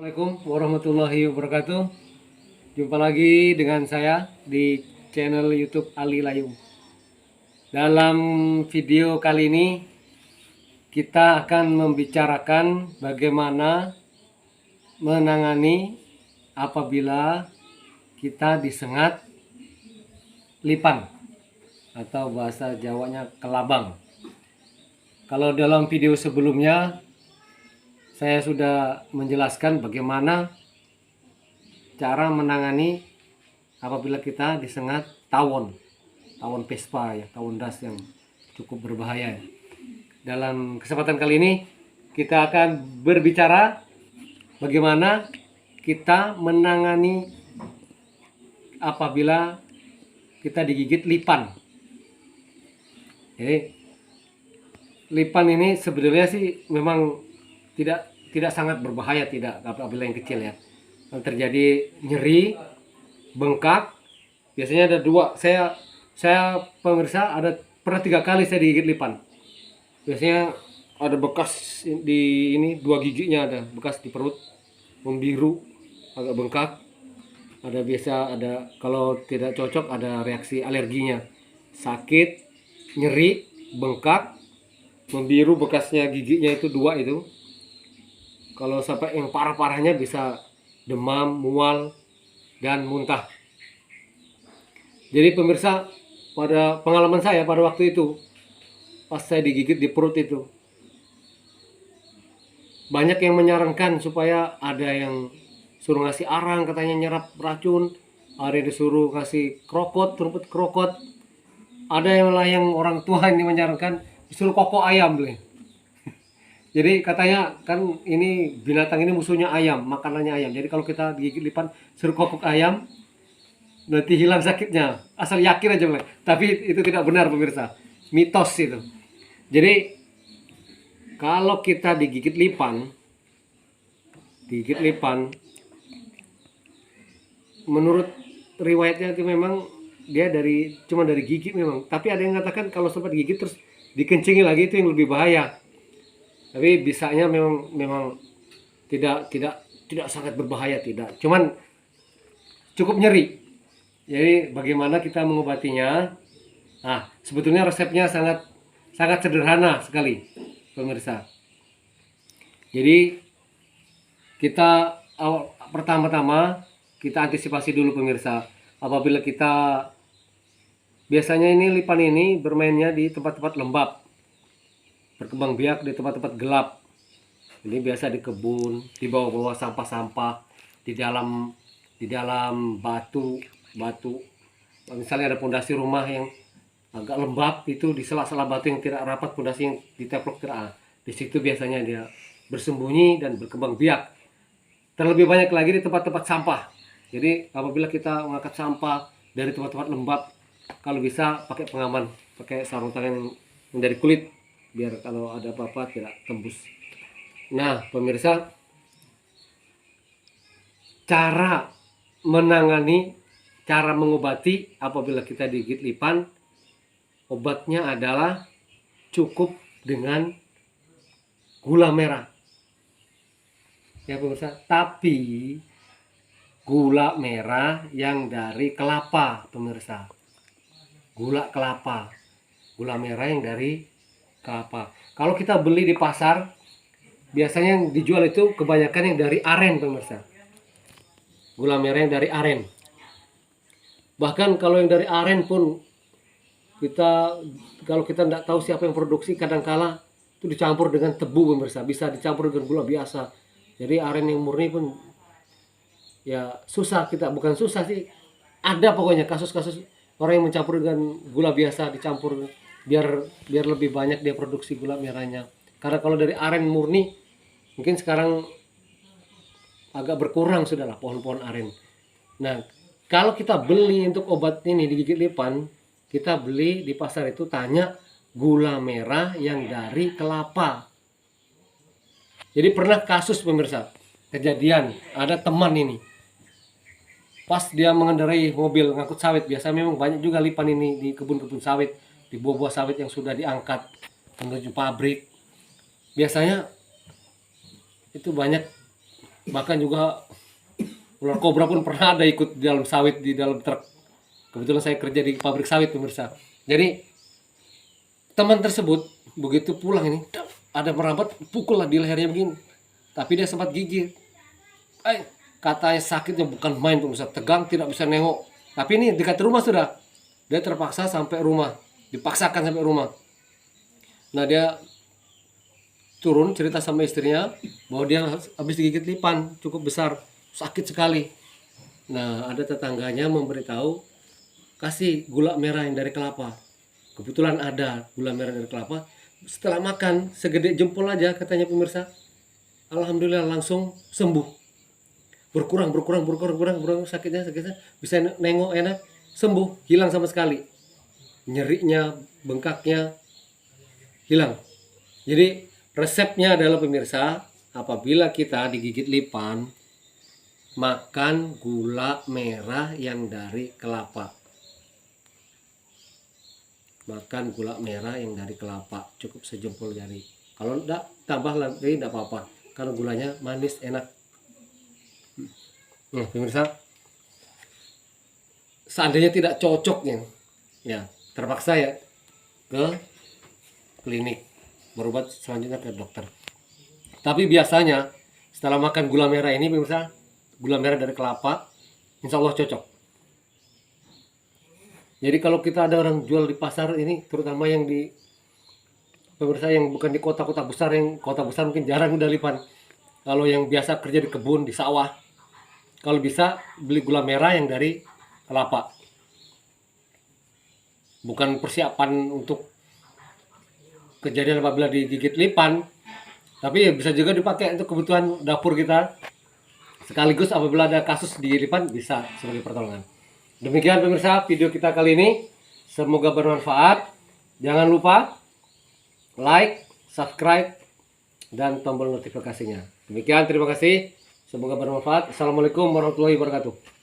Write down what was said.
Assalamualaikum warahmatullahi wabarakatuh. Jumpa lagi dengan saya di channel YouTube Ali Layung. Dalam video kali ini kita akan membicarakan bagaimana menangani apabila kita disengat lipan atau bahasa Jawanya kelabang. Kalau dalam video sebelumnya saya sudah menjelaskan bagaimana cara menangani apabila kita disengat tawon vespa ya, tawon das yang cukup berbahaya. Dalam kesempatan kali ini kita akan berbicara bagaimana kita menangani apabila kita digigit lipan. Jadi lipan ini sebenarnya sih memang tidak sangat berbahaya, tidak apabila yang kecil ya. Kalau terjadi nyeri, bengkak, biasanya ada dua. Saya pemirsa pernah 3 kali saya digigit lipan. Biasanya ada bekas di ini, 2 giginya ada bekas di perut, membiru, agak bengkak. Ada kalau tidak cocok ada reaksi alerginya, sakit, nyeri, bengkak, membiru, bekasnya giginya itu 2 itu. Kalau sampai yang parah-parahnya bisa demam, mual, dan muntah. Jadi pemirsa, pada pengalaman saya pada waktu itu, pas saya digigit di perut itu, banyak yang menyarankan supaya ada yang suruh ngasih arang, katanya nyerap racun, ada yang disuruh kasih rumput krokot, ada yang orang tua ini menyarankan disuruh kokok ayam boleh. Jadi katanya kan ini binatang ini musuhnya ayam, makanannya ayam. Jadi kalau kita digigit lipan suruh kokok ayam, nanti hilang sakitnya. Asal yakin aja boleh. Tapi itu tidak benar pemirsa, mitos itu. Jadi kalau kita digigit lipan, menurut riwayatnya itu memang dia cuma dari gigit memang. Tapi ada yang mengatakan kalau sempat digigit terus dikencingi lagi itu yang lebih bahaya. Tapi bisanya memang tidak sangat berbahaya, tidak. Cuman cukup nyeri. Jadi bagaimana kita mengobatinya? Nah, sebetulnya resepnya sangat sederhana sekali, pemirsa. Jadi kita pertama-tama kita antisipasi dulu pemirsa. Apabila kita biasanya ini lipan ini bermainnya di tempat-tempat lembab, berkembang biak di tempat-tempat gelap. Ini biasa di kebun, di bawah-bawah sampah-sampah, di dalam batu. Misalnya ada pondasi rumah yang agak lembab, itu di sela-sela batu yang tidak rapat, pondasi yang diteplok di situ biasanya dia bersembunyi dan berkembang biak. Terlebih banyak lagi di tempat-tempat sampah. Jadi apabila kita mengangkat sampah dari tempat-tempat lembab, kalau bisa pakai pengaman, pakai sarung tangan yang dari kulit, biar kalau ada apa-apa tidak tembus. Nah pemirsa, cara mengobati apabila kita digigit lipan, obatnya adalah cukup dengan gula merah ya pemirsa. Tapi gula merah yang dari kelapa pemirsa, gula merah yang dari kelapa. Kalau kita beli di pasar, biasanya yang dijual itu kebanyakan yang dari aren pemirsa. Gula merah yang dari aren. Bahkan kalau yang dari aren pun kalau kita tidak tahu siapa yang produksi, kadangkala itu dicampur dengan tebu pemirsa, bisa dicampur dengan gula biasa. Jadi aren yang murni pun ya susah, bukan susah sih, ada pokoknya kasus-kasus orang yang mencampur dengan gula biasa, dicampur biar lebih banyak dia produksi gula merahnya. Karena kalau dari aren murni mungkin sekarang agak berkurang sudahlah pohon-pohon aren. Nah, kalau kita beli untuk obat ini digigit lipan, kita beli di pasar itu tanya gula merah yang dari kelapa. Jadi pernah kasus pemirsa, kejadian ada teman ini pas dia mengendarai mobil ngangkut sawit, biasa memang banyak juga lipan ini di kebun-kebun sawit, di buah-buah sawit yang sudah diangkat menuju pabrik. Biasanya itu banyak Bahkan juga ular kobra pun pernah ada ikut di dalam sawit, di dalam truk. Kebetulan saya kerja di pabrik sawit pemirsa. Jadi teman tersebut begitu pulang ini ada merambat, pukul lah di lehernya begini. Tapi dia sempat gigit. Katanya sakitnya bukan main pemirsa, tegang tidak bisa nengok. Tapi ini dekat rumah sudah. Dia terpaksa sampai rumah, dipaksakan sampai rumah. Nah dia turun cerita sama istrinya bahwa dia habis digigit lipan cukup besar, sakit sekali. Nah ada tetangganya memberitahu kasih gula merah yang dari kelapa. Kebetulan ada gula merah dari kelapa. Setelah makan segede jempol aja katanya pemirsa, alhamdulillah langsung sembuh. Berkurang sakitnya bisa nengok enak, sembuh, hilang sama sekali. Nyerinya, bengkaknya hilang. Jadi resepnya adalah pemirsa, apabila kita digigit lipan, makan gula merah yang dari kelapa. Makan gula merah yang dari kelapa, cukup sejempol jari. Kalau enggak, tambah lagi enggak apa-apa, karena gulanya manis enak. Nah, pemirsa, seandainya tidak cocok ya terpaksa ya ke klinik, berobat selanjutnya ke dokter. Tapi biasanya setelah makan gula merah ini pemirsa, gula merah dari kelapa, insya Allah cocok. Jadi kalau kita ada orang jual di pasar ini, terutama yang di pemirsa yang bukan di kota-kota besar, yang kota besar mungkin jarang udah lipan. Kalau yang biasa kerja di kebun, di sawah, kalau bisa beli gula merah yang dari kelapa. Bukan persiapan untuk kejadian apabila digigit lipan, tapi bisa juga dipakai untuk kebutuhan dapur kita. Sekaligus apabila ada kasus digigit lipan bisa sebagai pertolongan. Demikian pemirsa video kita kali ini. Semoga bermanfaat. Jangan lupa like, subscribe, dan tombol notifikasinya. Demikian, terima kasih. Semoga bermanfaat. Assalamualaikum warahmatullahi wabarakatuh.